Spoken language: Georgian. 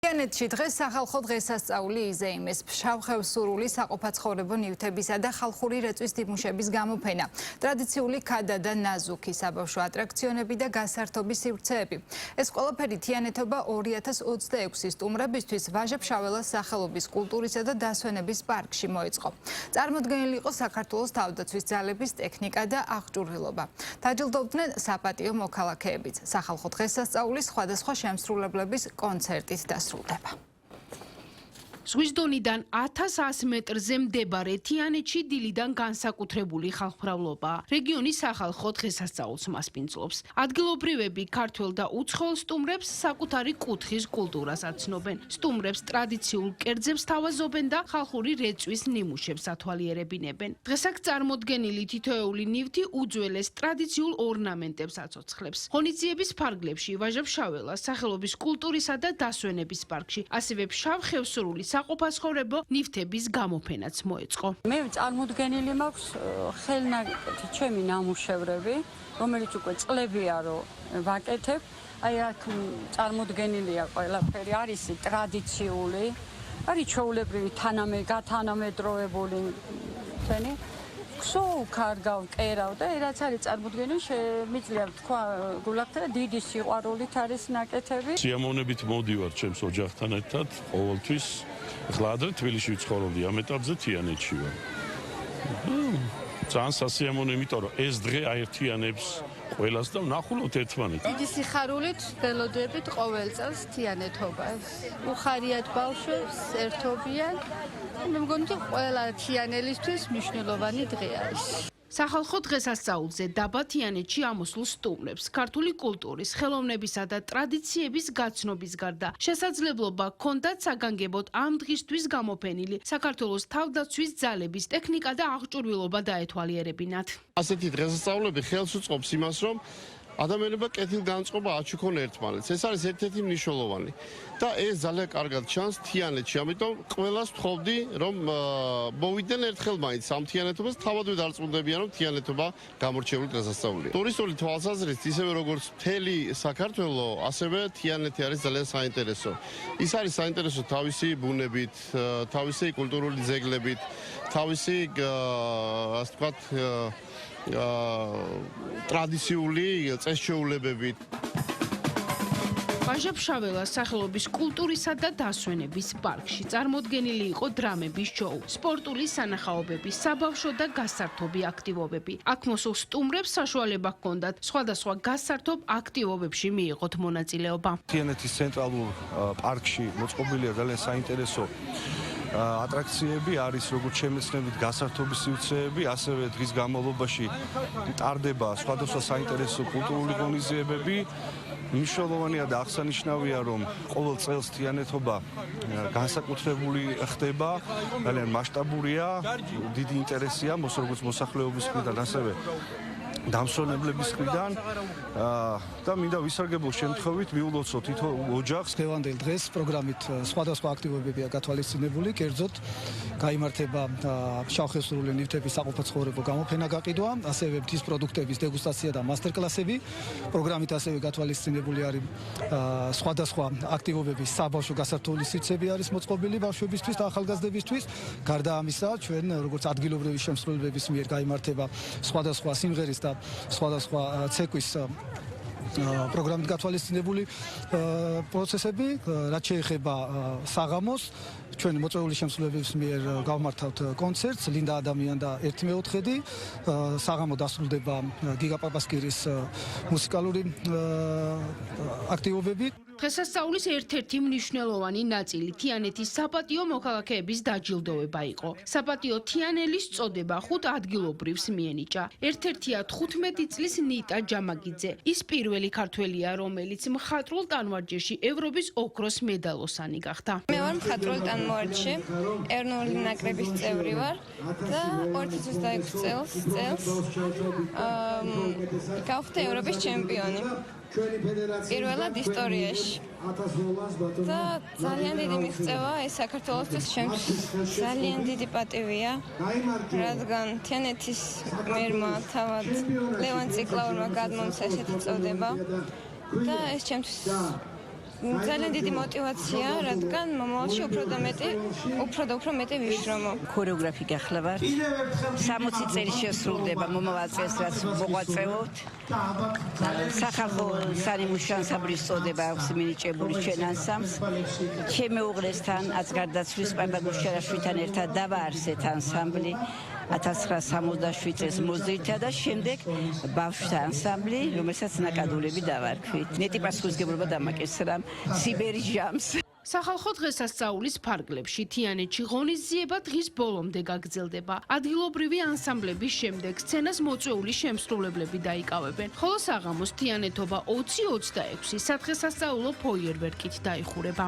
თიანეთში დღეს სახალხო დღესასწაული იზეიმეს. ფშავ-ხევსურული საყოფაცხოვრებო ნივთებისა და ხალხური რეწვის დიმუშების გამოფენა, ტრადიციული ქადა და ნაზუქი საბავშვო ატრაქციონები და გასართობის სივრცეები. ეს ყველაფერი თიანეთობა 2026 სტუმრებისთვის ვაჟა-ფშაველას სახელობის კულტურისა და დასვენების პარკში მოეწყო. წარმოდგენილი იყო საქართველოს თავდაცვის ძალების ტექნიკა და აღჭურვილობა. დაჯილდოვდნენ საპატიო მოქალაქეებიც. სახალხო დღესასწაულის სხვადასხვა შემსრულებლების კონცერტით დასრულდა. ზღვის დონიდან 1100 მეტრზე მდებარე თიანეთში დილიდან განსაკუთრებული ხალხმრავლობა რეგიონის სახალხო დღესასწაულს მასპინძლობს. ადგილობრივები ქართველ და უცხოელ სტუმრებს საკუთარი კუთხის კულტურას აცნობენ. სტუმრებს ტრადიციულ კერძებს თავაზობენ და ხალხური რეწვის ნიმუშებს ათვალიერებინებენ. დღეს აქ წარმოდგენილი თითოეული ნივთი უძველეს ტრადიციულ ორნამენტებს აცოცხლებს. ღონისძიების ფარგლებში ვაჟა-ფშაველას სახელობის კულტურისა და დასვენების პარკში, ასევე ფშავ-ხევსურული საყოფაცხოვრებო ნივთების გამოფენაც მოეწყო. მე წარმოდგენილი მაქვს ხელნაკეთი ჩემი ნამუშევრები, რომელიც უკვე წლებია რომ ვაკეთებ. აი აქ წარმოდგენილია ყველაფერი, არის ტრადიციული, არის ჩვეულებრივი გათანამედროვებული თენი. ქარგავ, კერავ და რაც არის წარმოდგენილი, შემიძლია თქვა გულახთა დიდი სიყვარულით არის ნაკეთები. სიამოვნებით მოდივარ ჩემს ოჯახთან ერთად ყოველთვის. ახლა ადრე თბილისში ვცხოვრობდი, ამ ეტაპზე თიანეთში ვარ. ძალიან სასიამოვნო, იმიტომ რომ ეს დღე აერთიანებს ყველას და ვნახულობთ ერთმანეთს. დიდი სიხარულით ველოდებით ყოველ წელს თიანეთობას. უხარიათ ბავშვებს, ერთობიან. მე მგონი ყველა თიანელისთვის მნიშვნელოვანი დღე არის. სახალხო დღესასწაულზე დაბა თიანეთში ამოსულ სტუმრებს ქართული კულტურის, ხელოვნებისა და ტრადიციების გაცნობის გარდა შესაძლებლობა ჰქონდათ საგანგებოდ ამ დღისთვის გამოფენილი საქართველოს თავდაცვის ძალების ტექნიკა და აღჭურვილობა დაეთვალიერებინათ. ასეთი დღესასწაულები ხელს უწყობს იმას, რომ ადამიანებმა კეთილგანწყობა აჩუქონ ერთმანეთს. ეს არის ერთ-ერთი მნიშვნელოვანი და ეს ძალიან კარგად ჩანს თიანეთში. ამიტომ ყველას ვთხოვდი, რომ მოვიდნენ ერთხელ მაინც ამ თიანეთობას, თავადვე დარწმუნდებიან, რომ თიანეთობა გამორჩეული დღესასწაულია. ტურისტული თვალსაზრისით, ისევე როგორც მთელი საქართველო, ასევე თიანეთი არის ძალიან საინტერესო. ის არის საინტერესო თავისი ბუნებით, თავისი კულტურული ძეგლებით, თავისი ასე ვთქვათ ტრადიციული წესჩვეულებებით. ვაჟა-ფშაველას სახელობის კულტურისა და დასვენების პარკში წარმოდგენილი იყო დრამების შოუ, სპორტული სანახაობები, საბავშვო და გასართობი აქტივობები. აქ მოსულ სტუმრებს საშუალება ჰქონდათ სხვადასხვა გასართობ აქტივობებში მიიღოთ მონაწილეობა. თიანეთის ცენტრალურ პარკში მოწყობილია ძალიან საინტერესო ატრაქციები, არის როგორც შემეცნებით გასართობის სივრცეები, ასევე დღის განმავლობაში ტარდება სხვადასხვა საინტერესო კულტურული ღონისძიებები. მნიშვნელოვანია და აღსანიშნავია, რომ ყოველ წელს თიანეთობა განსაკუთრებული ხდება, ძალიან მასშტაბურია, დიდი ინტერესია როგორც მოსახლეობის მხრიდან, ასევე დამსვენებლების მხრიდან და მინდა ვისარგებლო შემთხვევით მიულოცო თითო ოჯახს. დღევანდელ დღეს პროგრამით სხვადასხვა აქტივობებია გათვალისწინებული, კერძოდ გაიმართება ფშავ-ხევსურული ნივთების საყოფაცხოვრებო გამოფენა გაყიდვა, ასევე მთის პროდუქტების დეგუსტაცია და მასტერკლასები. პროგრამით ასევე გათვალისწინებული არის სხვადასხვა აქტივობების საბავშვო გასართობი სივრცეები არის მოწყობილი ბავშვებისთვის და ახალგაზრდებისთვის. გარდა ამისა, ჩვენ როგორც ადგილობრივი შემსრულებლების მიერ გაიმართება სხვადასხვა სიმღერის და სხვადასხვა ცეკვის პროგრამით გათვალისწინებული პროცესები, რაც შეეხება საღამოს, ჩვენ მოწვეული შემსრულებლების მიერ გავმართავთ კონცერტს ლინდა ადამიან და 1/4. საღამო დასრულდება გიგა პაპასკირის მუსიკალური აქტივობები. დღესასწაულის ერთ-ერთი მნიშვნელოვანი ნაწილი თიანეთის საპატიო მოქალაქეების დაჯილდოვება იყო. საპატიო თიანელის წოდება 5 ადგილობრივს მიენიჭა. ერთ-ერთია 15 წლის ნიტა ჯამაგიძე. ის პირველი ქართველია, რომელიც მხატვრულ ტანვარჯიშში ევროპის ოქროს მედალოსანი გახდა. მე ვარ მხატვრულ ტანვარჯიშში, ეროვნული ნაკრების წევრი ვარ და 2026 წელს გავხდი ევროპის ჩემპიონი. პირველად ისტორიაში. და ძალიან დიდი მიღწევა ეს საქართველოსთვის ჩემთვის ძალიან დიდი პატივია, რადგან თიანეთის მერმა თავად ლევან ციკლაურმა გადმომცა ესეთი წოდება და ეს ჩემთვის ძალიან დიდი мотивაცია, რადგან მომავალში უფრო მეტი ვიშრომო. ქორეოგრაფი გახლა ვარ. 60 წელი შესრულდება მომავალ წელს, რაც მოღვაწეობთ. სახალხო სარიმუშო ანსამბლის წოდება აქვს მინიჭებული ჩვენ ანსამბლს. ჩემი უღრესთან, აცგარდაცვლის პარდაგუშერაშვილთან ერთად დავაარსეთ ანსამბლი. 1967 წელს მოზრითა და შემდეგ ბავშვთა ანსამბლი, რომელსაც ნაკადულები დავარქვით. ნეტი პასუხისმგებლობა დამაკისრა სიბერი ჟამს. სახალხო დღესასწაულის ფარგლებში თიანეთში ღონისძიება დღის ბოლომდე გაგრძელდება. ადგილობრივი ანსამბლების შემდეგ სცენას მოწვეული შემსრულებლები დაიკავებენ, ხოლო საღამოს თიანეთობა 20-26 სადღესასწაულო ფოიერვერკით დაიხურება.